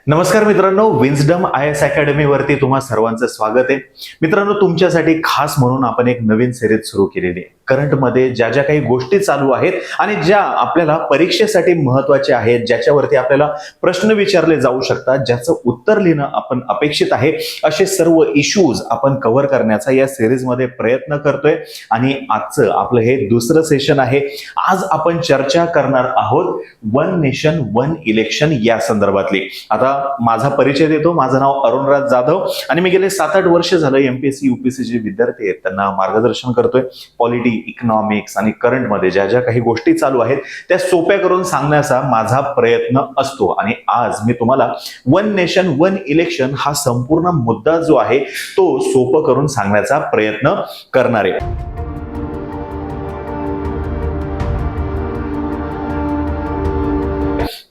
नमस्कार मित्रांनो, विन्सडम IAS academy वरती तुम्हा सर्वांचं स्वागत आहे. मित्रांनो, तुमच्यासाठी खास म्हणून आपण एक नवीन सिरीज सुरू केलेली आहे. करंट मध्ये ज्या ज्या काही गोष्टी चालू आहेत आणि ज्या आपल्याला परीक्षेसाठी महत्त्वाच्या आहेत, ज्याच्यावरती आपल्याला प्रश्न विचारले जाऊ शकतात, ज्याचं उत्तर लिहिणं आपण अपेक्षित आहे, असे सर्व इश्यूज आपण कव्हर करण्याचा या सिरीज मध्ये प्रयत्न करतोय. आणि आजचं आपलं हे दुसरं सेशन आहे. आज आपण चर्चा करणार आहोत वन नेशन वन इलेक्शन या संदर्भातली. आता माझा परिचय देतो. माझं नाव अरुणराज जाधव आणि मी गेले 7-8 वर्ष झालं MPSC UPSC जे विद्यार्थी आहेत त्यांना मार्गदर्शन करतोय. पॉलिटी, इकॉनॉमिक्स आणि करंट मध्ये ज्या ज्या काही गोष्टी चालू आहेत त्या सोप्या करून सांगण्याचा माझा प्रयत्न असतो. आणि आज मी तुम्हाला वन नेशन वन इलेक्शन हा संपूर्ण मुद्दा जो आहे तो सोपं करून सांगण्याचा प्रयत्न करणार आहे.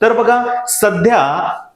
तर बघा, सध्या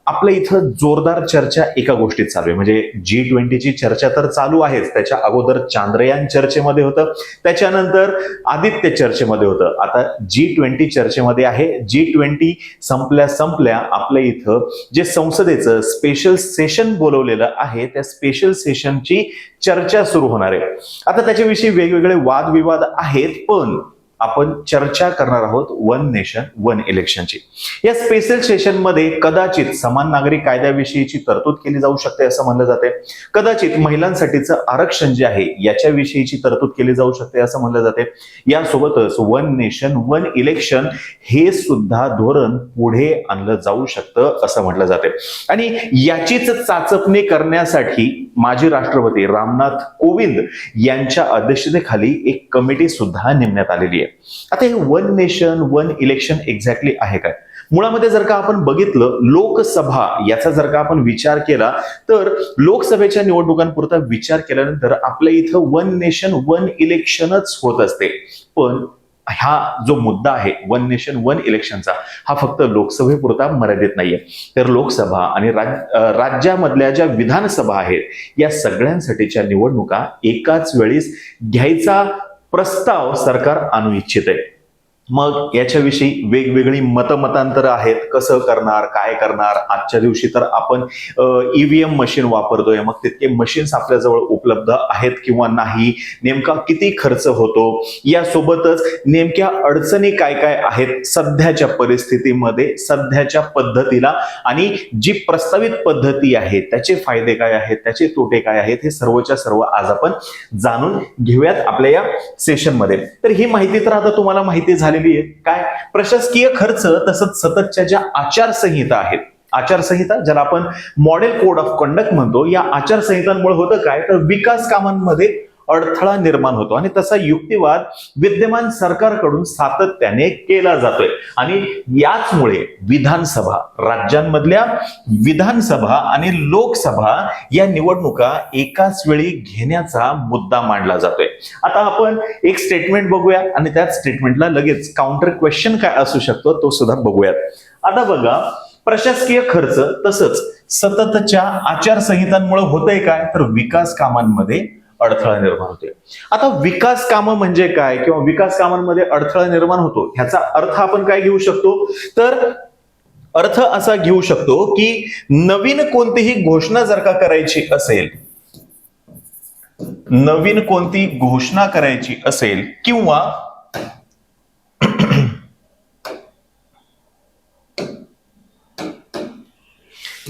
आपल्या इथं जोरदार चर्चा एका गोष्टीत चालू आहे. म्हणजे G20ची चर्चा तर चालू आहेच. त्याच्या अगोदर चांद्रयान चर्चेमध्ये होतं, त्याच्यानंतर आदित्य चर्चेमध्ये होतं, आता G20 चर्चेमध्ये आहे. G20 संपल्या आपल्या इथं जे संसदेचं स्पेशल सेशन बोलवलेलं आहे त्या स्पेशल सेशनची चर्चा सुरू होणार आहे. आता त्याच्याविषयी वेगवेगळे वादविवाद आहेत, पण आपण चर्चा करणार आहोत वन नेशन वन इलेक्शनची. या स्पेशल सेशन मध्ये कदाचित समान नागरी कायद्याविषयीची तरतूद केली जाऊ शकते असं म्हणलं जाते. कदाचित महिलांसाठीचं आरक्षण जे आहे याच्याविषयीची तरतूद केली जाऊ शकते असं म्हणलं जाते. यासोबतच वन नेशन वन इलेक्शन हे सुद्धा धोरण पुढे आणलं जाऊ शकतं असं म्हटलं जाते. आणि याचीच चाचपणी करण्यासाठी माजी राष्ट्रपती रामनाथ कोविंद यांच्या अध्यक्षतेखाली एक कमिटी सुद्धा नेमण्यात आलेली आहे. आता हे one nation one election exactly आहे काय? मुळामध्ये जर का आपण बघितलं, लोकसभा याचा जर का आपण विचार केला तर लोकसभेच्या निवडणुकांपुरता विचार केल्यानंतर आपल्या इथं वन नेशन वन इलेक्शनच होत असते. पण हा जो मुद्दा आहे वन नेशन वन इलेक्शनचा, हा फक्त लोकसभेपुरता मर्यादित नाहीये. तर लोकसभा आणि राज्यामधल्या ज्या विधानसभा आहेत या सगळ्यांसाठीच्या निवडणुका एकाच वेळीस घ्यायचा प्रस्ताव सरकार आणू इच्छित आहे. मग याच्याविषयी वेगवेगळी मतांतर आहेत. कसं करणार, काय करणार? आजच्या दिवशी तर आपण EVM मशीन वापरतोय. मग तितके मशीन्स आपल्याजवळ उपलब्ध आहेत किंवा नाही, नेमका किती खर्च होतो, यासोबतच नेमक्या अडचणी काय काय आहेत सध्याच्या परिस्थितीमध्ये, सध्याच्या पद्धतीला, आणि जी प्रस्तावित पद्धती आहे त्याचे फायदे काय आहेत, त्याचे तोटे काय आहेत, हे सर्वच्या सर्व आज आपण जाणून घेऊयात आपल्या या सेशनमध्ये. तर ही माहिती तर आता तुम्हाला माहिती झाली काय. प्रशासकीय खर्च तसंच सततच्या ज्या आचारसंहिता आहेत, आचारसंहिता ज्याला आपण मॉडेल कोड ऑफ कंडक्ट म्हणतो, या आचारसंहितांमुळे होतं काय तर विकास कामांमध्ये अडथळा निर्माण होतो. आणि तसा युक्तिवाद विद्यमान सरकारकडून सातत्याने केला जातोय. आणि याचमुळे विधानसभा, राज्यांमधल्या विधानसभा आणि लोकसभा या निवडणुका एकाच वेळी घेण्याचा मुद्दा मांडला जातोय. आता आपण एक स्टेटमेंट बघूया आणि त्या स्टेटमेंटला लगेच काउंटर क्वेश्चन काय असू शकतो तो सुद्धा बघूयात. आता बघा, प्रशासकीय खर्च तसंच सततच्या आचारसंहितांमुळे होतंय काय तर विकास कामांमध्ये अडथळा निर्माण होतोय. आता विकास कामं म्हणजे काय किंवा विकास कामांमध्ये अडथळा निर्माण होतो ह्याचा अर्थ आपण काय घेऊ शकतो तर अर्थ असा घेऊ शकतो की नवीन कोणतीही घोषणा जर का करायची असेल, नवीन कोणती घोषणा करायची असेल किंवा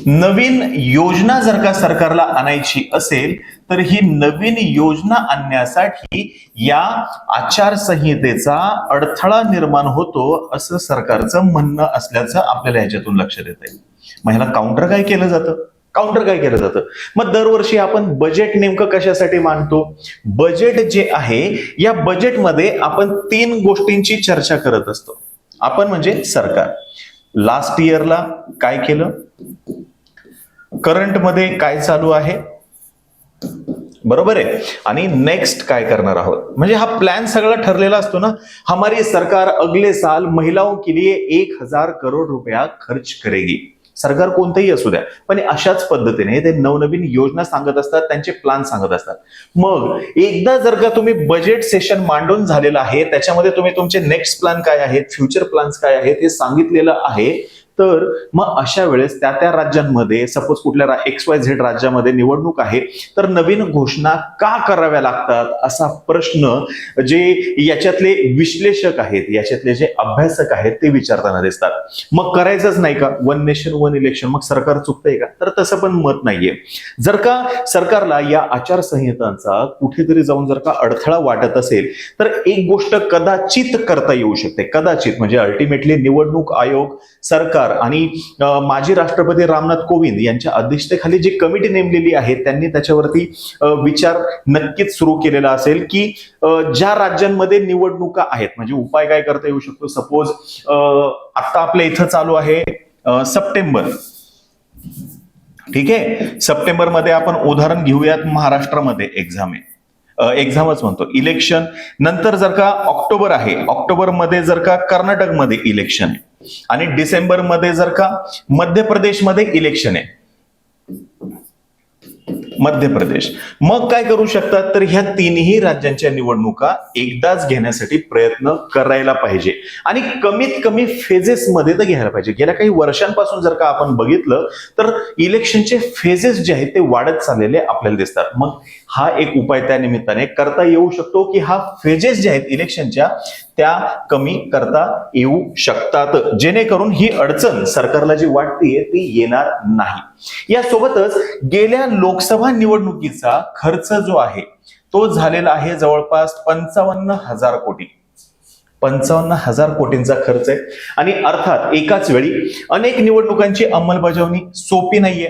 नवीन योजना जर का सरकारला आणायची असेल तर ही नवीन योजना आणण्यासाठी या आचारसंहितेचा अडथळा निर्माण होतो असं सरकारचं म्हणणं असल्याचं आपल्याला ह्याच्यातून लक्षात येत आहे. मग ह्याला काउंटर काय केलं जातं? मग दरवर्षी आपण बजेट नेमकं कशासाठी मांडतो? बजेट जे आहे या बजेटमध्ये आपण 3 गोष्टींची चर्चा करत असतो. आपण म्हणजे सरकार लास्ट इयरला काय केलं, करंट मध्ये काय चालू आहे, बरोबर आहे, आणि नेक्स्ट काय करणार आहोत. म्हणजे हा प्लॅन सगळा ठरलेला असतो ना. हमारी सरकार अगले साल महिलाओं के लिए 1000 करोड़ रुपया खर्च करेगी. सरकार कोणतेही असू द्या, पण अशाच पद्धतीने ते नवनवीन योजना सांगत असतात, त्यांचे प्लॅन सांगत असतात. मग एकदा जर का तुम्ही बजेट सेशन मांडून झालेलं आहे, त्याच्यामध्ये तुम्ही तुमचे नेक्स्ट प्लॅन काय आहेत, फ्युचर प्लॅन्स काय आहेत हे सांगितलेलं आहे, तर मग अशा वेळेस त्या राज्यांमध्ये सपोज कुठल्या XYZ राज्यामध्ये निवडणूक आहे तर नवीन घोषणा का कराव्या लागतात असा प्रश्न जे याच्यातले विश्लेषक आहेत, याच्यातले जे अभ्यासक आहेत ते विचारताना दिसतात. मग करायचंच नाही का वन नेशन वन इलेक्शन, मग सरकार चुकतंय का? तर तसं पण मत नाहीये. जर का सरकारला या आचारसंहितांचा कुठेतरी जाऊन जर का अडथळा वाटत असेल तर एक गोष्ट कदाचित करता येऊ शकते, कदाचित, म्हणजे अल्टिमेटली निवडणूक आयोग, सरकार आणि माजी राष्ट्रपती रामनाथ कोविंद यांच्या अध्यक्षतेखाली जी कमिटी नेमलेली आहे त्यांनी त्याच्यावरती विचार नक्कीच सुरू केलेला असेल की ज्या राज्यांमध्ये निवडणुका आहेत, म्हणजे उपाय काय करता येऊ शकतो. सपोज आता आपल्या इथं चालू आहे सप्टेंबर, ठीक आहे, सप्टेंबर मध्ये आपण उदाहरण घेऊयात महाराष्ट्रामध्ये एक्झामच म्हणतो इलेक्शन. नंतर जर का ऑक्टोबर आहे, ऑक्टोबर मध्ये जर का कर्नाटकमध्ये इलेक्शन आहे आणि डिसेंबर मध्ये जर का मध्य प्रदेशमध्ये इलेक्शन आहे, मध्य प्रदेश. मग काय करू शकतात तर ह्या तिन्ही राज्यांच्या निवडणुका एकदाच घेण्यासाठी प्रयत्न करायला पाहिजे आणि कमीत कमी फेजेस मध्ये तर घ्यायला पाहिजे. गेल्या काही वर्षांपासून जर का आपण बघितलं तर इलेक्शनचे फेजेस जे आहेत ते वाढत चाललेले आपल्याला दिसतात. मग हा एक उपाय त्या निमित्ताने करता येऊ शकतो की हा फेजेस जे आहेत इलेक्शनच्या त्या कमी करता येऊ शकतात, जेणेकरून ही अडचण सरकारला जी वाटतेय ती येणार नाही. यासोबतच गेल्या लोकसभा निवडणुकीचा खर्च जो आहे तो झालेला आहे जवळपास 55,000 कोटी. 55,000 कोटींचा खर्च आहे आणि अर्थात एकाच वेळी अनेक निवडणुकांची अंमलबजावणी सोपी नाहीये,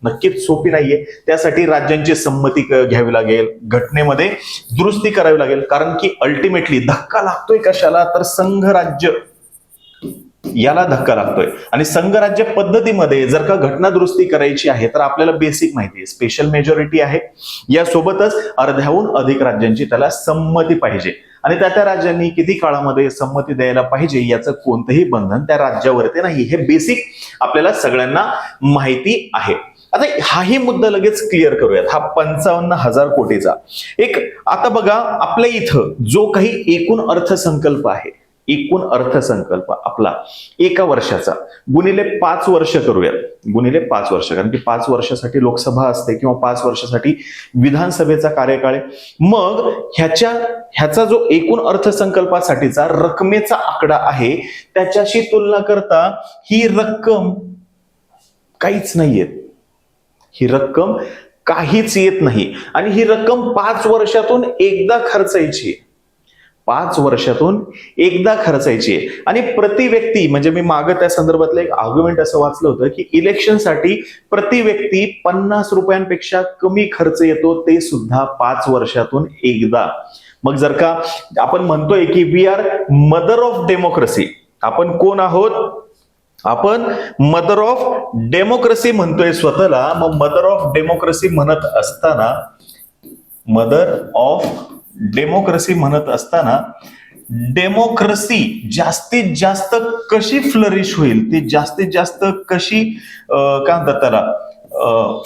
नक्कीच सोपी नाहीये. त्यासाठी राज्यांची संमती घ्यावी लागेल, घटनेमध्ये दुरुस्ती करावी लागेल, कारण की अल्टिमेटली धक्का लागतोय कशाला तर संघराज्य याला धक्का लागतोय. आणि संघराज्य पद्धतीमध्ये जर का घटना दुरुस्ती करायची आहे तर आपल्याला बेसिक माहिती आहे, स्पेशल मेजॉरिटी आहे, यासोबतच अर्ध्याहून अधिक राज्यांची त्याला संमती पाहिजे आणि त्या राज्यांनी किती काळामध्ये संमती द्यायला पाहिजे याचं कोणतंही बंधन त्या राज्यावरती नाही. हे बेसिक आपल्याला सगळ्यांना माहिती आहे. आता हाही मुद्दा लगेच क्लिअर करूयात. हा 55,000 कोटीचा एक, आता बघा आपल्या इथं जो काही एकूण अर्थसंकल्प आहे, एकूण अर्थसंकल्प आपला एका वर्षाचा गुणिले 5 वर्ष करूयात, गुणिले 5 वर्ष, कारण की 5 वर्षासाठी लोकसभा असते किंवा 5 वर्षासाठी विधानसभेचा कार्यकाळ आहे. मग ह्याचा जो एकूण अर्थसंकल्पासाठीचा रकमेचा आकडा आहे त्याच्याशी तुलना करता ही रक्कम काहीच नाहीये, ही रक्कम काहीच येत नाही आणि ही रक्कम 5 वर्षातून एकदा खर्चायची, 5 वर्षातून एकदा खर्चायची आहे. आणि प्रति व्यक्ती, म्हणजे मी मागे त्या संदर्भातलं एक आर्ग्युमेंट असं वाचलं होतं की इलेक्शनसाठी प्रति व्यक्ती 50 रुपयांपेक्षा कमी खर्च येतो, ते सुद्धा 5 वर्षातून एकदा. मग जर का आपण म्हणतोय की we are mother of democracy, आपण कोण आहोत? आपण मदर ऑफ डेमोक्रेसी म्हणतोय स्वतःला. मग मदर ऑफ डेमोक्रेसी म्हणत असताना, मदर ऑफ डेमोक्रेसी म्हणत असताना डेमोक्रेसी जास्तीत जास्त कशी फ्लरिश होईल, ती जास्तीत जास्त कशी काय म्हणतात त्याला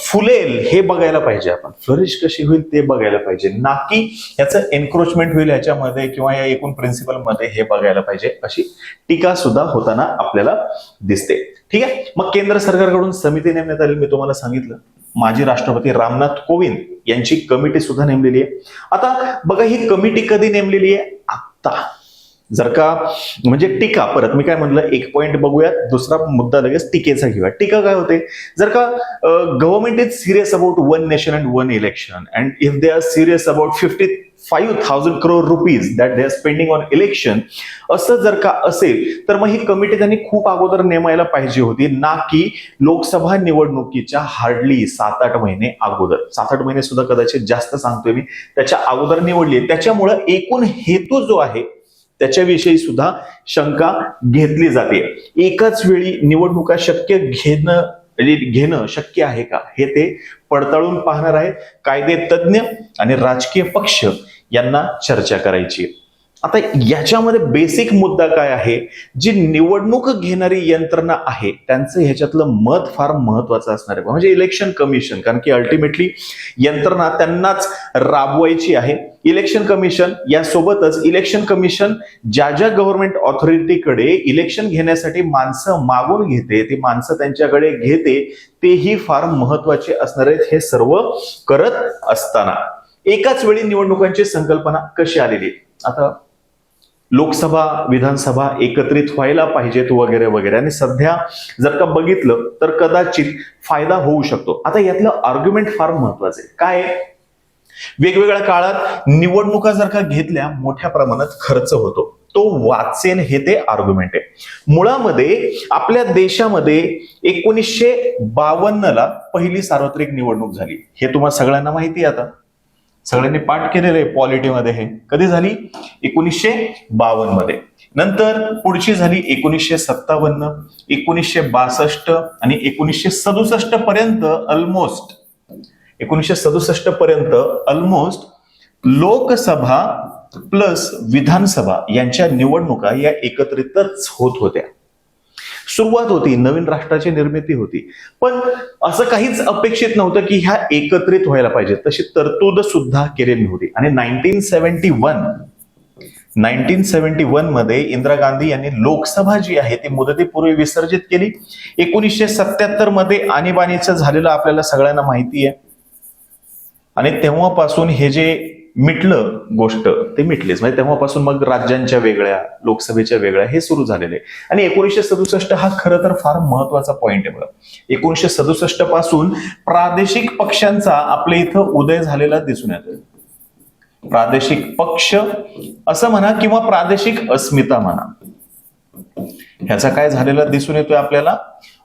फुलेल हे बघायला पाहिजे आपण, फ्लरिश कशी होईल ते बघायला पाहिजे, ना की याचं एन्क्रोचमेंट होईल याच्यामध्ये किंवा या एकूण प्रिन्सिपल मध्ये हे बघायला पाहिजे, अशी टीका सुद्धा होताना आपल्याला दिसते. ठीक आहे. मग केंद्र सरकारकडून समिती नेमण्यात आली, मी तुम्हाला सांगितलं माजी राष्ट्रपती रामनाथ कोविंद यांची कमिटी सुद्धा नेमलेली आहे. आता बघा ही कमिटी कधी नेमलेली आहे? आता. जर का म्हणजे टीका, परत मी काय म्हणलं एक पॉइंट बघूयात, दुसरा मुद्दा लगेच टीकेचा घेऊया. टीका काय होते? जर का government is serious about one nation and one election and if they are serious about 55,000 crore rupees that they are spending on election, असं जर का असेल तर मग ही कमिटी त्यांनी खूप अगोदर नेमायला पाहिजे होती, ना की लोकसभा निवडणुकीच्या हार्डली 7-8 महिने अगोदर. 7-8 महिने सुद्धा कदाचित जास्त सांगतोय मी, त्याच्या अगोदर निवडली. त्याच्यामुळे एकूण हेतू जो आहे त्याच्याविषयी सुद्धा शंका घेतली जाते. एकाच वेळी निवडणुका घेणं शक्य आहे का हे ते पडताळून पाहणार आहे कायदे तज्ञ आणि राजकीय पक्ष यांना चर्चा करायची. आता याच्यामध्ये बेसिक मुद्दा काय आहे, जी निवडणूक घेणारी यंत्रणा आहे त्यांचं ह्याच्यातलं मत फार महत्वाचं असणार आहे, म्हणजे इलेक्शन कमिशन. कारण की अल्टिमेटली यंत्रणा त्यांनाच राबवायची आहे. इलेक्शन कमिशन यासोबतच इलेक्शन कमिशन ज्या ज्या गव्हर्नमेंट ऑथॉरिटीकडे इलेक्शन घेण्यासाठी माणसं मागून घेते, ती माणसं त्यांच्याकडे घेते, तेही फार महत्वाचे असणार आहेत. हे सर्व करत असताना एकाच वेळी निवडणुकांची संकल्पना कशी आलेली, आता लोकसभा विधानसभा एकत्रित व्हायला पाहिजेत वगैरे वगैरे, आणि सध्या जर का बघितलं तर कदाचित फायदा होऊ शकतो. आता यातलं आर्ग्युमेंट फार महत्वाचं आहे. काय, वेगवेगळ्या काळात निवडणुका जर का घेतल्या मोठ्या प्रमाणात खर्च होतो, तो वाचेल हे ते आर्ग्युमेंट आहे. मुळामध्ये आपल्या देशामध्ये 1952ला पहिली सार्वत्रिक निवडणूक झाली, हे तुम्हाला सगळ्यांना माहिती आहे. आता सगळ्यांनी पाठ केलेलं आहे पॉलिटीमध्ये. हे कधी झाली, 1952 मध्ये. नंतर पुढची झाली 1957, 1962 आणि 1967 पर्यंत ऑलमोस्ट 1967 पर्यंत ऑलमोस्ट लोकसभा प्लस विधानसभा यांच्या निवडणुका या एकत्रितच होत होत्या. सुरुवात होती, नवीन राष्ट्राची निर्मिती होती, पण असं काहीच अपेक्षित नव्हतं की ह्या एकत्रित व्हायला पाहिजे, तशी तरतूद सुद्धा केलेली नव्हती. आणि 1971 मध्ये इंदिरा गांधी यांनी लोकसभा जी आहे ती मुदतीपूर्वी विसर्जित केली. 1977 मध्ये आणीबाणीचं झालेलं आपल्याला सगळ्यांना माहिती आहे, आणि तेव्हापासून हे जे मिटलं गोष्ट ते मिटलीच. म्हणजे तेव्हापासून मग राज्यांच्या वेगळ्या, लोकसभेच्या वेगळ्या हे सुरू झालेले. आणि 1967 हा खरं तर फार महत्वाचा पॉइंट आहे बघा. 1967 पासून प्रादेशिक पक्षांचा आपल्या इथं उदय झालेला दिसून येतोय. प्रादेशिक पक्ष असं म्हणा किंवा प्रादेशिक अस्मिता म्हणा, ह्याचा काय झालेला दिसून येतोय, आपल्याला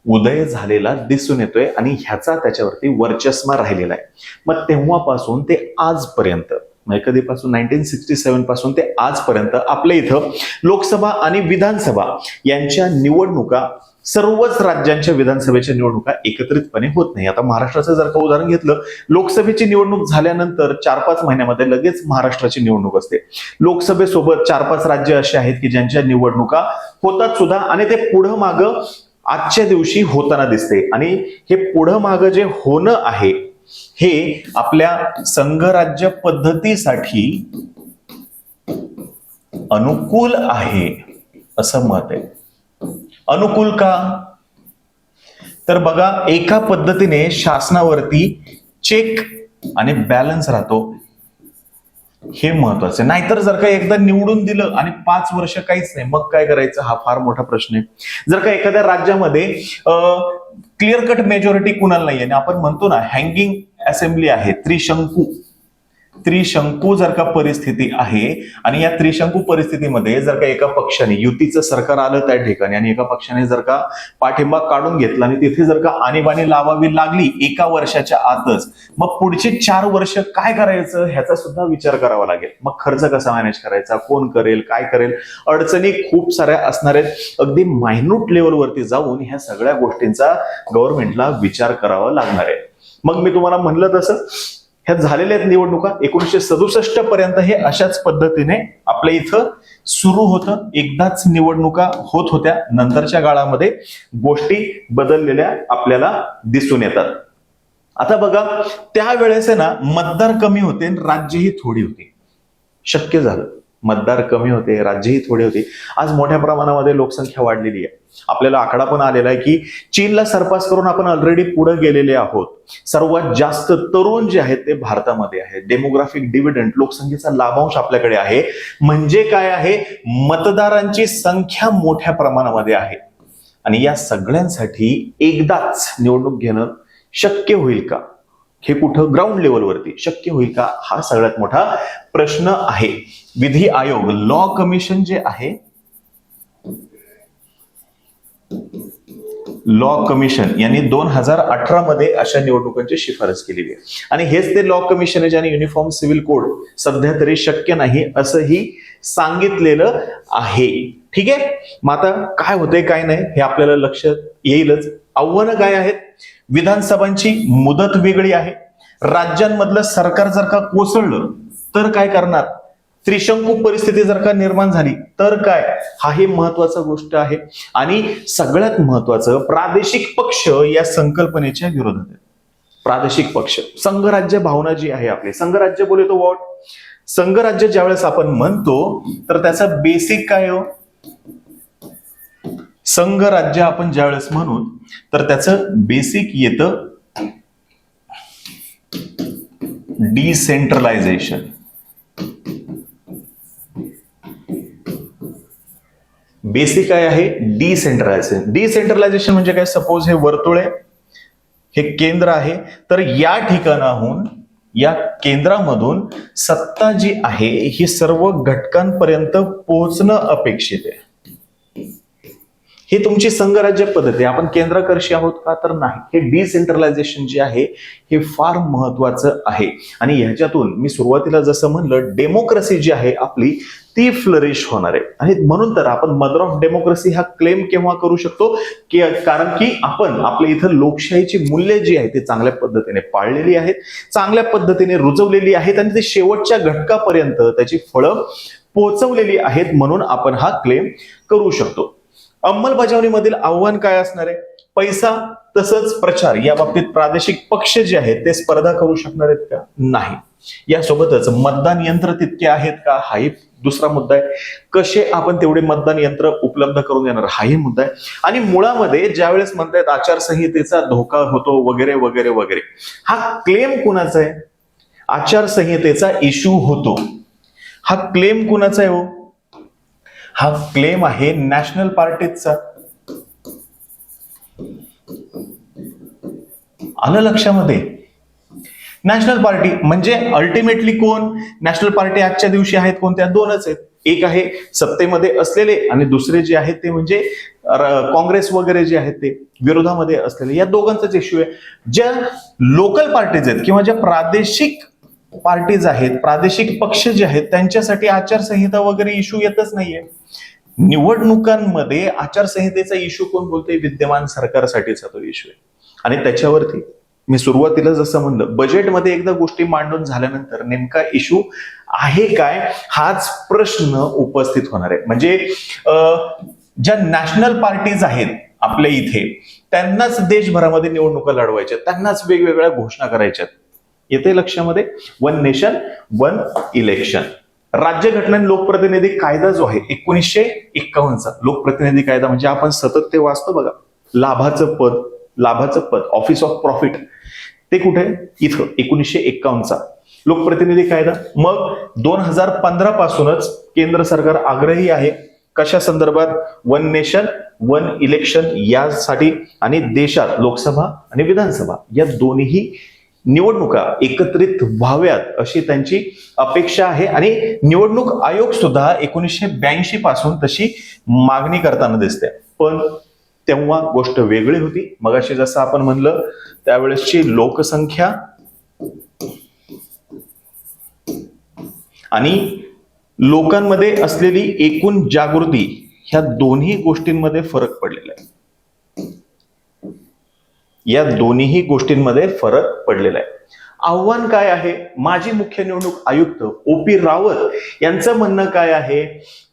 उदय झालेला दिसून येतोय, आणि ह्याचा त्याच्यावरती वर्चस्व राहिलेला आहे. मग तेव्हापासून ते आजपर्यंत, म्हणजे कधीपासून 1967 पासून ते आजपर्यंत आपल्या इथं लोकसभा आणि विधानसभा यांच्या निवडणुका, सर्वच राज्यांच्या विधानसभेच्या निवडणुका एकत्रितपणे होत नाही. आता महाराष्ट्राचं जर का उदाहरण घेतलं, लोकसभेची निवडणूक झाल्यानंतर 4-5 महिन्यामध्ये लगेच महाराष्ट्राची निवडणूक असते. लोकसभेसोबत 4-5 राज्य असे आहेत की ज्यांच्या निवडणुका होतात सुद्धा, आणि ते पुढं मागं आजच्या दिवशी होताना दिसते. आणि हे पुढं मागं जे होणं आहे हे आपल्या संघराज्य पद्धतीसाठी अनुकूल आहे असं मत आहे. अनुकूल का, तर बघा, एका पद्धतीने शासनावरती चेक आणि बॅलन्स राहतो, हे महत्वाचं आहे. नाहीतर जर का एकदा निवडून दिलं आणि 5 वर्ष काहीच नाही, मग काय करायचं, हा फार मोठा प्रश्न आहे. जर का एखाद्या राज्यामध्ये क्लिअर कट मेजॉरिटी कुणाला नाहीये, आणि आपण म्हणतो ना हँगिंग असेंब्ली आहे, त्रिशंकू जर का परिस्थिती आहे, आणि या त्रिशंकू परिस्थितीमध्ये जर का एका पक्षाने, युतीचं सरकार आलं त्या ठिकाणी, आणि एका पक्षाने जर का पाठिंबा काढून घेतला आणि तिथे जर का आणीबाणी लावावी लागली 1 वर्षाच्या आतच, मग पुढचे 4 वर्ष काय करायचं ह्याचा सुद्धा विचार करावा लागेल. मग खर्च कसा मॅनेज करायचा, कोण करेल, काय करेल, अडचणी खूप साऱ्या असणार आहेत. अगदी मायन्यूट लेवलवरती जाऊन ह्या सगळ्या गोष्टींचा गव्हर्नमेंटला विचार करावा लागणार आहे. मग मी तुम्हाला म्हणलं तसं ह्या झालेल्या आहेत निवडणुका. 1967 पर्यंत हे अशाच पद्धतीने आपल्या इथं सुरू होतं. एकदाच निवडणुका होत होत्या. नंतरच्या काळामध्ये गोष्टी बदललेल्या आपल्याला दिसून येतात. आता बघा, त्यावेळेस आहे ना मतदार कमी होते, राज्यही थोडी होती. शक्य झालं, मतदार कमी होते, राज्यही थोडे होते. आज मोठ्या प्रमाणामध्ये लोकसंख्या वाढलेली आहे. आपल्याला आकडा पण आलेला आहे की चीनला सरपास करून आपण ऑलरेडी पुढे गेलेले आहोत. सर्वात जास्त तरुण जे आहेत ते भारतामध्ये आहेत. डेमोग्राफिक डिव्हिडंड, लोकसंख्येचा लाभांश आपल्याकडे आहे. म्हणजे काय आहे, मतदारांची संख्या मोठ्या प्रमाणामध्ये आहे. आणि या सगळ्यांसाठी एकदाच निवडणूक घेणं शक्य होईल का, हे कुठं ग्राउंड लेवलवरती शक्य होईल का, हा सगळ्यात मोठा प्रश्न आहे. विधी आयोग, लॉ कमिशन जे आहे, लॉ कमिशन यांनी 2018 मध्ये अशा निवडणुकांची शिफारस केलेली आहे. आणि हेच ते लॉ कमिशन आहे ज्याने युनिफॉर्म सिव्हिल कोड सध्या तरी शक्य नाही असंही सांगितलेलं आहे. ठीक आहे, मग आता काय होतंय काय नाही हे आपल्याला लक्षात येईलच. आव्हानं काय आहेत, विधानसभांची मुदत वेगळी आहे. राज्यांमधलं सरकार जर का कोसळलं तर काय करणार, त्रिशंकू परिस्थिती जर का निर्माण झाली तर काय, हा हे महत्वाचा गोष्ट आहे. आणि सगळ्यात महत्वाचं, प्रादेशिक पक्ष या संकल्पनेच्या विरोधात आहेत. प्रादेशिक पक्ष, संघराज्य भावना जी आहे आपली, संघराज्य बोले तो व्हॉट, संघराज्य ज्यावेळेस आपण म्हणतो तर त्याचा बेसिक काय हो, संघराज्य आपण ज्यावेळेस म्हणू तर त्याचं बेसिक येतं डिसेंट्रलायझेशन. बेसिक काय आहे, डिसेंट्रलायझेशन. डिसेंट्रलायझेशन म्हणजे काय, सपोज हे वर्तुळ आहे, हे केंद्र आहे, तर या ठिकाणाहून, या केंद्रामधून सत्ता जी आहे ही सर्व घटकांपर्यंत पोहोचणं अपेक्षित आहे. हे तुमची संघराज्य पद्धती आहे. आपण केंद्रकर्षी आहोत का, तर नाही. हे डिसेंट्रलायझेशन जे आहे हे फार महत्वाचं आहे. आणि ह्याच्यातून मी सुरुवातीला जसं म्हणलं, डेमोक्रेसी जी आहे आपली ती फ्लरिश होणार आहे. आणि म्हणून तर आपण मदर ऑफ डेमोक्रेसी हा क्लेम केव्हा करू शकतो, की कारण की आपण आपल्या इथं लोकशाहीची मूल्य जी आहे ती चांगल्या पद्धतीने पाळलेली आहेत, चांगल्या पद्धतीने रुजवलेली आहेत आणि ते शेवटच्या घटकापर्यंत त्याची फळं पोहोचवलेली आहेत, म्हणून आपण हा क्लेम करू शकतो. अंमलबजावणीमधील आव्हान काय असणार आहे, पैसा तसंच प्रचार. या बाबतीत प्रादेशिक पक्ष जे आहेत ते स्पर्धा करू शकणार आहेत का, नाही. यासोबतच मतदान यंत्र तितके आहेत का, हाही दुसरा मुद्दा आहे. कसे आपण तेवढे मतदान यंत्र उपलब्ध करून देणार, हाही मुद्दा आहे. आणि मुळामध्ये ज्यावेळेस म्हणतायत आचारसंहितेचा धोका होतो वगैरे वगैरे वगैरे, हा क्लेम कुणाचा आहे, आचारसंहितेचा इश्यू होतो, हा क्लेम कुणाचा आहे हो, हा क्लेम आहे नॅशनल पार्टीचा. आलं लक्षामध्ये, नॅशनल पार्टी म्हणजे अल्टिमेटली कोण, नॅशनल पार्टी आजच्या दिवशी आहेत कोणत्या, दोनच आहेत. एक आहे सत्तेमध्ये असलेले आणि दुसरे जे आहेत ते म्हणजे काँग्रेस वगैरे जे आहेत ते विरोधामध्ये असलेले, या दोघांचाच इश्यू आहे. ज्या लोकल पार्टीज आहेत किंवा ज्या प्रादेशिक पार्टीज आहेत, प्रादेशिक पक्ष जे आहेत, त्यांच्यासाठी आचारसंहिता वगैरे इश्यू येतच नाहीये. निवडणुकांमध्ये आचारसंहितेचा इश्यू कोण बोलतोय, विद्यमान सरकारसाठीचा तो इश्यू आहे. आणि त्याच्यावरती मी सुरुवातीला जसं म्हणलं, बजेटमध्ये एकदा गोष्टी मांडून झाल्यानंतर नेमका इश्यू आहे काय, हाच प्रश्न उपस्थित होणार आहे. म्हणजे ज्या नॅशनल पार्टीज आहेत आपल्या इथे, त्यांनाच देशभरामध्ये निवडणुका लढवायच्या, त्यांनाच वेगवेगळ्या घोषणा करायच्या. येते लक्षामध्ये, वन नेशन वन इलेक्शन. राज्यघटना आणि लोकप्रतिनिधी कायदा जो आहे 1951चा लोकप्रतिनिधी कायदा, म्हणजे आपण सतत ते वाचतो बघा, लाभाचं पद ऑफिस ऑफ प्रॉफिट, ते कुठे, इथं 1951चा लोकप्रतिनिधी कायदा. मग 2015 पासूनच केंद्र सरकार आग्रही आहे कशा संदर्भात, वन नेशन वन इलेक्शन यासाठी. आणि देशात लोकसभा आणि विधानसभा या दोन्ही निवडणुका एकत्रित व्हाव्यात अशी त्यांची अपेक्षा आहे. आणि निवडणूक आयोग सुद्धा 1982 पासून तशी मागणी करताना दिसते. पण तेव्हा गोष्ट वेगळी होती. मगाशी जसं आपण म्हणलं, त्यावेळेसची लोकसंख्या आणि लोकांमध्ये असलेली एकूण जागृती, ह्या दोन्ही गोष्टींमध्ये फरक पडलेला आहे. या दोन्ही गोष्टींमध्ये फरक पडलेला आहे. आव्हान काय आहे, माजी मुख्य निवडणूक आयुक्त OP रावत यांचं म्हणणं काय आहे,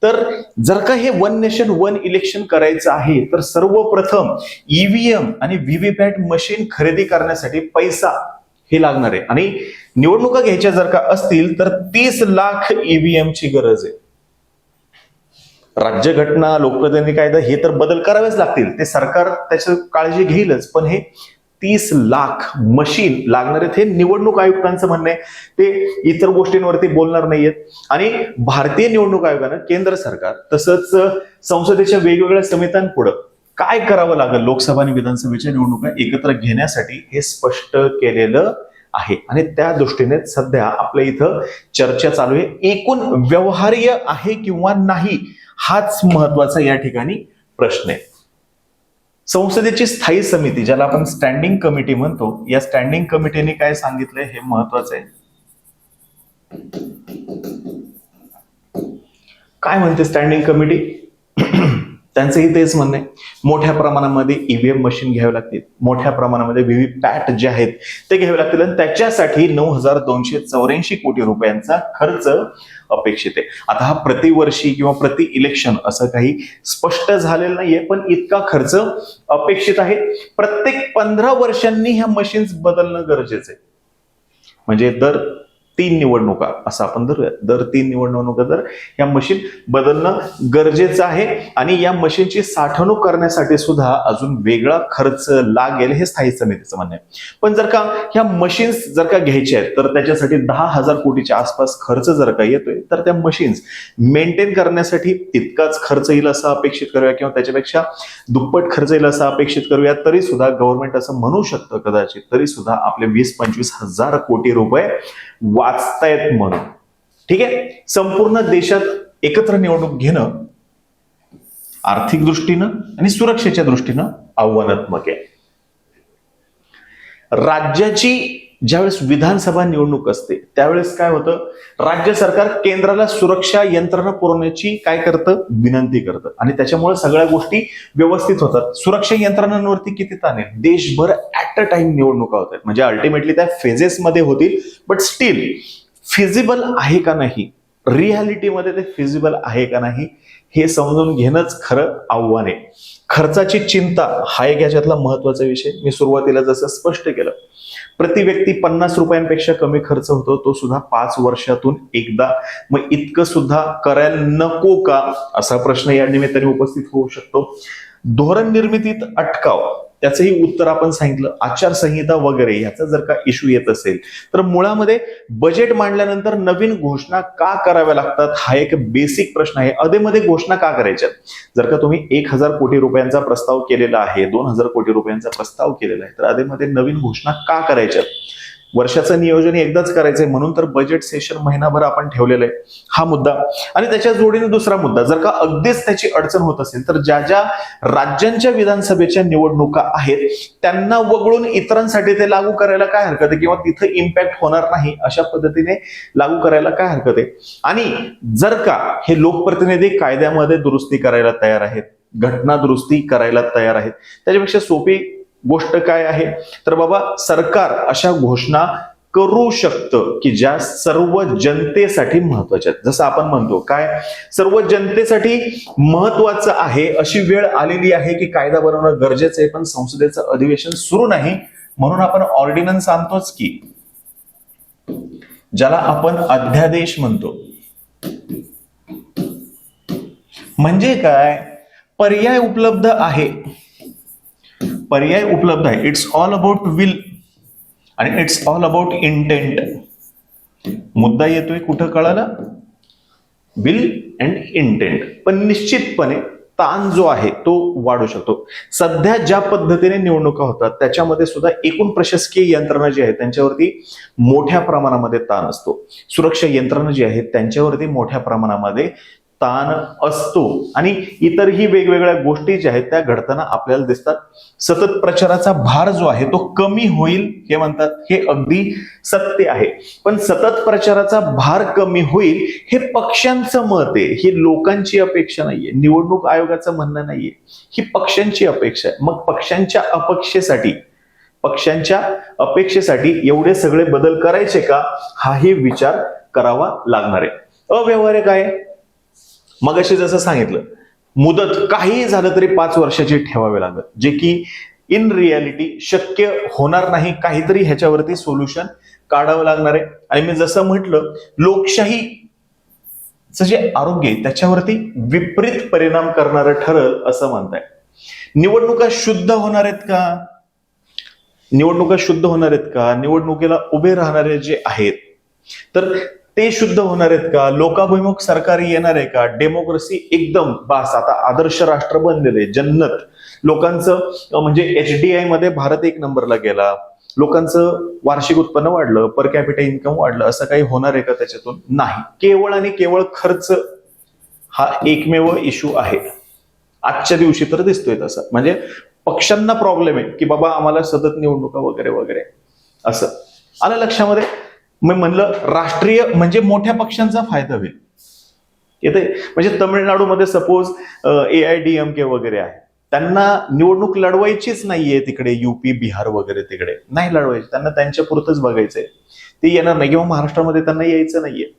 तर जर का हे वन नेशन वन इलेक्शन करायचं आहे तर सर्वप्रथम EVM आणि व्हीव्हीपॅट मशीन खरेदी करण्यासाठी पैसा हे लागणार आहे. आणि निवडणुका घ्यायच्या जर का असतील तर 30 लाख EVM ची गरज आहे. राज्यघटना लोकप्रतिनिधी कायदा हे तर बदल करावेच लागतील, ते सरकार त्याची काळजी घेईलच, पण हे 30 लाख मशीन लागणार आहेत हे निवडणूक आयुक्तांचं म्हणणं आहे. ते इतर गोष्टींवरती बोलणार नाहीयेत. आणि भारतीय निवडणूक आयोगानं केंद्र सरकार तसंच संसदेच्या वेगवेगळ्या समित्यांपुढे काय करावं लागेल लोकसभा आणि विधानसभेच्या निवडणुका एकत्र घेण्यासाठी हे स्पष्ट केलेलं आहे. आणि त्या दृष्टीने सध्या आपल्या इथं चर्चा चालू आहे. एकूण व्यवहार्य आहे किंवा नाही, हाच महत्वाचा या ठिकाणी प्रश्न आहे. संसदेची स्थायी समिती, ज्याला आपण स्टँडिंग कमिटी म्हणतो, या स्टँडिंग कमिटीने काय सांगितलंय हे महत्वाचं आहे. काय म्हणते स्टँडिंग कमिटी, त्यांचंही तेच म्हणणं आहे. मोठ्या प्रमाणामध्ये ईव्हीएम मशीन घ्यावे लागतील, मोठ्या प्रमाणामध्ये व्हीव्हीपॅट जे आहेत ते घ्यावे लागतील आणि त्याच्यासाठी 9,284 कोटी रुपयांचा खर्च अपेक्षित आहे. आता हा प्रतिवर्षी किंवा प्रति इलेक्शन असं काही स्पष्ट झालेलं नाहीये, पण इतका खर्च अपेक्षित आहे. प्रत्येक 15 वर्षांनी ह्या मशीन्स बदलणं गरजेचं आहे. म्हणजे दर 3 निवडणुका असं आपण धरूया, दर 3 निवडणुका तर या मशीन बदलणं गरजेचं आहे. आणि या मशीनची साठवणूक करण्यासाठी सुद्धा अजून वेगळा खर्च लागेल, हे स्थायी समितीचं म्हणणं आहे. पण जर का ह्या मशीन्स जर का घ्यायच्या आहेत तर त्याच्यासाठी 10,000 कोटीच्या आसपास खर्च जर का येतोय, तर त्या मशीन्स मेंटेन करण्यासाठी तितकाच खर्च येईल असं अपेक्षित करूया किंवा त्याच्यापेक्षा दुप्पट खर्च येईल असं अपेक्षित करूया. तरी सुद्धा गव्हर्नमेंट असं म्हणू शकतं कदाचित, तरी सुद्धा आपले 20-25 हजार कोटी रुपये वाचतायत म्हणून. ठीक आहे. संपूर्ण देशात एकत्र निवडणूक घेणं आर्थिक दृष्टीनं आणि सुरक्षेच्या दृष्टीनं आव्हानात्मक आहे. राज्याची ज्यावेळेस विधानसभा निवडणूक असते त्यावेळेस काय होतं, राज्य सरकार केंद्राला सुरक्षा यंत्रणा पुरवण्याची काय करतं, विनंती करतं आणि त्याच्यामुळे सगळ्या गोष्टी व्यवस्थित होतात. सुरक्षा यंत्रणांवरती किती ताण आहे, देशभर ऍट अ टाइम निवडणुका होतात. म्हणजे अल्टिमेटली त्या फेजेसमध्ये होतील, बट स्टील फिजिबल आहे का नाही, रियालिटीमध्ये ते फिजिबल आहे का नाही हे समजून घेणंच खरं आव्हान आहे. खर्चाची चिंता हा एक याच्यातला महत्वाचा विषय. मी सुरुवातीला जसं स्पष्ट केलं, प्रति व्यक्ती 50 रुपयांपेक्षा कमी खर्च होतो, तो सुद्धा 5 वर्षातून एकदा. मग इतकं सुद्धा करायला नको का असा प्रश्न या निमित्ताने उपस्थित होऊ शकतो. धोरण निर्मितीत अटकाव, त्याचंही उत्तर आपण सांगितलं. आचारसंहिता वगैरे याचा जर का इश्यू येत असेल तर मुळामध्ये बजेट मांडल्यानंतर नवीन घोषणा का कराव्या लागतात हा एक बेसिक प्रश्न आहे. अधेमध्ये घोषणा का करायच्या? जर का तुम्ही 1,000 कोटी रुपयांचा प्रस्ताव केलेला आहे, 2,000 कोटी रुपयांचा प्रस्ताव केलेला आहे, तर अधेमध्ये नवीन घोषणा का करायच्या? वर्षाचं नियोजन एकदाच करायचंय म्हणून तर बजेट सेशन महिनाभर आपण ठेवलेलं आहे, हा मुद्दा. आणि त्याच्या जोडीने दुसरा मुद्दा, जर का अगदीच त्याची अडचण होत असेल तर ज्या ज्या राज्यांच्या विधानसभेच्या निवडणुका आहेत त्यांना वगळून इतरांसाठी ते लागू करायला काय हरकत आहे, किंवा तिथं इम्पॅक्ट होणार नाही अशा पद्धतीने लागू करायला काय हरकत आहे. आणि जर का हे लोकप्रतिनिधी कायद्यामध्ये दुरुस्ती करायला तयार आहेत, घटना दुरुस्ती करायला तयार आहेत, त्याच्यापेक्षा सोपी गोष्ट काय आहे तर बाबा सरकार अशा घोषणा करू शकतं की ज्या सर्व जनतेसाठी महत्वाच्या आहेत. जसं आपण म्हणतो काय, सर्व जनतेसाठी महत्वाचं आहे, अशी वेळ आलेली आहे की कायदा बनवणं गरजेचं आहे, पण संसदेचं अधिवेशन सुरू नाही म्हणून आपण ऑर्डिनन्स आणतोच की, ज्याला आपण अध्यादेश म्हणतो. म्हणजे काय, पर्याय उपलब्ध आहे, पर्याय उपलब्ध आहे. इट्स ऑल अबाउट विल आणि इट्स ऑल अबाउट इंटेंट. मुद्दा येतोय कुठं कळाला, विल अँड इंटेंट. पण निश्चितपणे ताण जो आहे तो वाढू शकतो. सध्या ज्या पद्धतीने निवडणुका होतात त्याच्यामध्ये सुद्धा एकूण प्रशासकीय यंत्रणा जी आहे त्यांच्यावरती मोठ्या प्रमाणामध्ये ताण असतो. सुरक्षा यंत्रणा जी आहेत त्यांच्यावरती मोठ्या प्रमाणामध्ये ताण असतो आणि इतरही वेगवेगळ्या गोष्टी ज्या आहेत त्या घडताना आपल्याला दिसतात. सतत प्रचाराचा भार जो आहे तो कमी होईल हे म्हणतात, हे अगदी सत्य आहे. पण सतत प्रचाराचा भार कमी होईल हे पक्षांचं मत आहे, ही लोकांची अपेक्षा नाहीये, निवडणूक आयोगाचं म्हणणं नाहीये, ही पक्षांची अपेक्षा आहे. मग पक्षांच्या अपेक्षेसाठी एवढे सगळे बदल करायचे का, हाही विचार करावा लागणार आहे. अव्यवहार्य काय, मग अशी जसं सांगितलं, मुदत काही झालं तरी 5 वर्षाची ठेवावी लागत, जे की इन रियालिटी शक्य होणार नाही. काहीतरी ह्याच्यावरती सोल्युशन काढावं लागणार आहे. आणि मी जसं म्हटलं, लोकशाहीचं जे आरोग्य आहे त्याच्यावरती विपरीत परिणाम करणारं ठरेल असं म्हणताय. निवडणुका शुद्ध होणार आहेत का, निवडणुकीला उभे राहणारे जे आहेत तर ते शुद्ध होणार आहेत का, लोकाभिमुख सरकार येणार आहे का, डेमोक्रेसी एकदम बास आता आदर्श राष्ट्र बनलेले, जन्नत, लोकांचं म्हणजे HDI मध्ये भारत 1 नंबरला गेला, लोकांचं वार्षिक उत्पन्न वाढलं, पर कॅपिटा इन्कम वाढलं, असं काही होणार आहे का त्याच्यातून? नाही. केवळ आणि केवळ खर्च हा एकमेव इश्यू आहे आजच्या दिवशी तर दिसतोय तसं. म्हणजे पक्षांना प्रॉब्लेम आहे की बाबा आम्हाला सतत निवडणुका वगैरे वगैरे असं आलं लक्षामध्ये. मी म्हणलं राष्ट्रीय म्हणजे मोठ्या पक्षांचा फायदा होईल, येते. म्हणजे तामिळनाडूमध्ये सपोज AIDMK वगैरे आहे, त्यांना निवडणूक लढवायचीच नाहीये तिकडे, UP बिहार वगैरे तिकडे नाही लढवायची, त्यांना त्यांच्या पुरतच बघायचंय, ते येणार नाही, किंवा महाराष्ट्रामध्ये त्यांना यायचं नाहीये.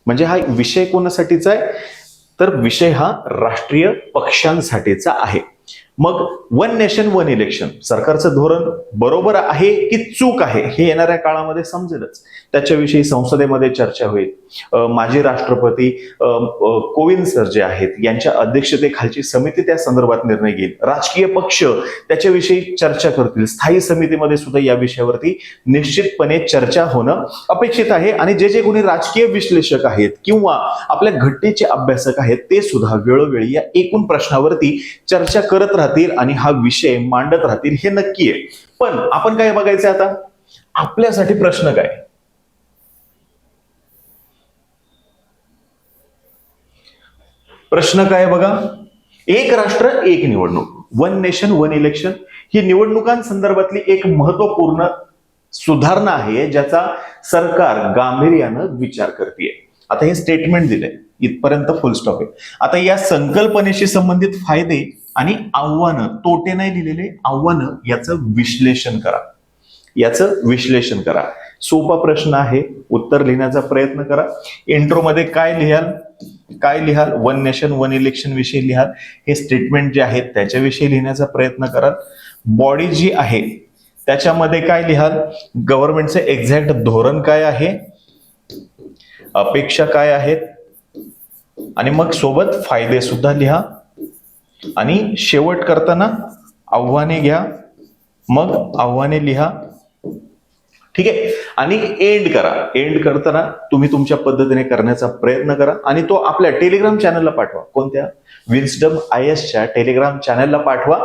म्हणजे हा विषय कोणासाठीचा आहे, तर विषय हा राष्ट्रीय पक्षांसाठीचा आहे. मग वन नेशन वन इलेक्शन सरकारचं धोरण बरोबर आहे की चूक आहे हे येणाऱ्या काळामध्ये समजेलच. त्याच्याविषयी संसदेमध्ये चर्चा होईल. माजी राष्ट्रपती कोविंद सर जे आहेत यांच्या अध्यक्षतेखालची समिती त्या संदर्भात निर्णय घेईल. राजकीय पक्ष त्याच्याविषयी चर्चा करतील. स्थायी समितीमध्ये सुद्धा या विषयावरती निश्चितपणे चर्चा होणं अपेक्षित आहे. आणि जे कोणी राजकीय विश्लेषक आहेत किंवा आपल्या घटनेचे अभ्यासक आहेत ते सुद्धा वेळोवेळी या एकूण प्रश्नावरती चर्चा करत राहतील आणि हा विषय मांडत राहतील, हे नक्की आहे. पण आपण काय बघायचं आता, आपल्यासाठी प्रश्न काय, प्रश्न काय बघा, एक राष्ट्र एक निवडणूक, वन नेशन वन इलेक्शन ही निवडणुकांसंदर्भातली एक महत्वपूर्ण सुधारणा आहे ज्याचा सरकार गांभीर्यानं विचार करते. आता हे स्टेटमेंट दिलंय, इथपर्यंत फुल स्टॉप आहे. आता या संकल्पनेशी संबंधित फायदे आणि आव्हानं, तोटे नाही लिहिलेले, आव्हानं याचं विश्लेषण करा, याचं विश्लेषण करा. सोपा प्रश्न आहे, उत्तर लिहिण्याचा प्रयत्न करा. इंट्रोमध्ये काय लिहाल, वन नेशन वन इलेक्शन विषयी लिहाल, हे स्टेटमेंट जे आहेत त्याच्याविषयी लिहिण्याचा प्रयत्न कराल. बॉडी जी आहे त्याच्यामध्ये काय लिहाल, गव्हर्नमेंटचे एक्झॅक्ट धोरण काय आहे, अपेक्षा काय आहेत, आणि मग सोबत फायदे सुद्धा लिहा. आणि शेवट करताना आव्हाने घ्या, मग आव्हाने लिहा. ठीक आहे. आणि एंड करा. एंड करताना तुम्ही तुमच्या पद्धतीने करण्याचा प्रयत्न करा आणि तो आपल्या टेलिग्राम चॅनलला पाठवा. कोणत्या, विन्स्डम IS टेलिग्राम चॅनलला पाठवा.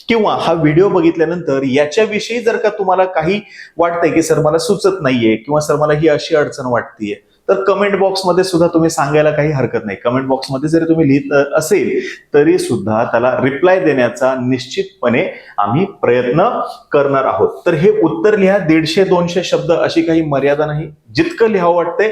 किंवा हा व्हिडिओ बघितल्यानंतर याच्याविषयी जर का तुम्हाला काही वाटतंय की सर मला सुचत नाहीये किंवा सर मला ही अशी अडचण वाटतेय, तर कमेंट बॉक्समध्ये सुद्धा तुम्ही सांगायला काही हरकत नाही. कमेंट बॉक्समध्ये जरी तुम्ही लिहित असेल तरी सुद्धा त्याला रिप्लाय देण्याचा निश्चितपणे आम्ही प्रयत्न करणार आहोत. तर हे उत्तर लिहा, 150-200 शब्द अशी काही मर्यादा नाही, जितकं लिहावं वाटतंय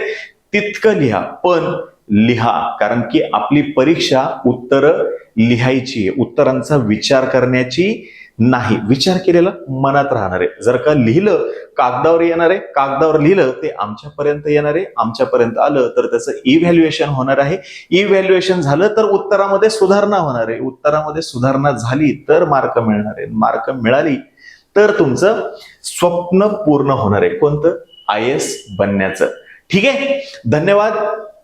तितकं लिहा, पण लिहा. कारण की आपली परीक्षा उत्तरं लिहायची, उत्तरांचा विचार करण्याची नाही. विचार केलेला मनात राहणार आहे. जर का लिहिलं कागदावर येणार आहे, कागदावर लिहिलं ते आमच्यापर्यंत येणार आहे, आमच्यापर्यंत आलं तर त्याचं इव्हॅल्युएशन होणार आहे. इव्हॅल्युएशन झालं तर उत्तरामध्ये सुधारणा होणार आहे. उत्तरामध्ये सुधारणा झाली तर मार्क मिळणार आहे. मार्क मिळाली तर तुमचं स्वप्न पूर्ण होणार आहे. कोणतं, IS बनण्याचं. ठीक आहे. धन्यवाद.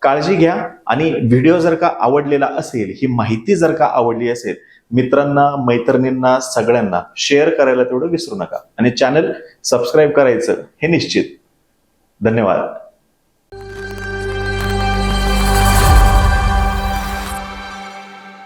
काळजी घ्या. आणि व्हिडिओ जर का आवडलेला असेल, ही माहिती जर का आवडली असेल, मित्रांना, मैत्रिणींना, सगळ्यांना शेअर करायला तेवढं विसरू नका. आणि चॅनल सबस्क्राईब करायचं हे निश्चित. धन्यवाद.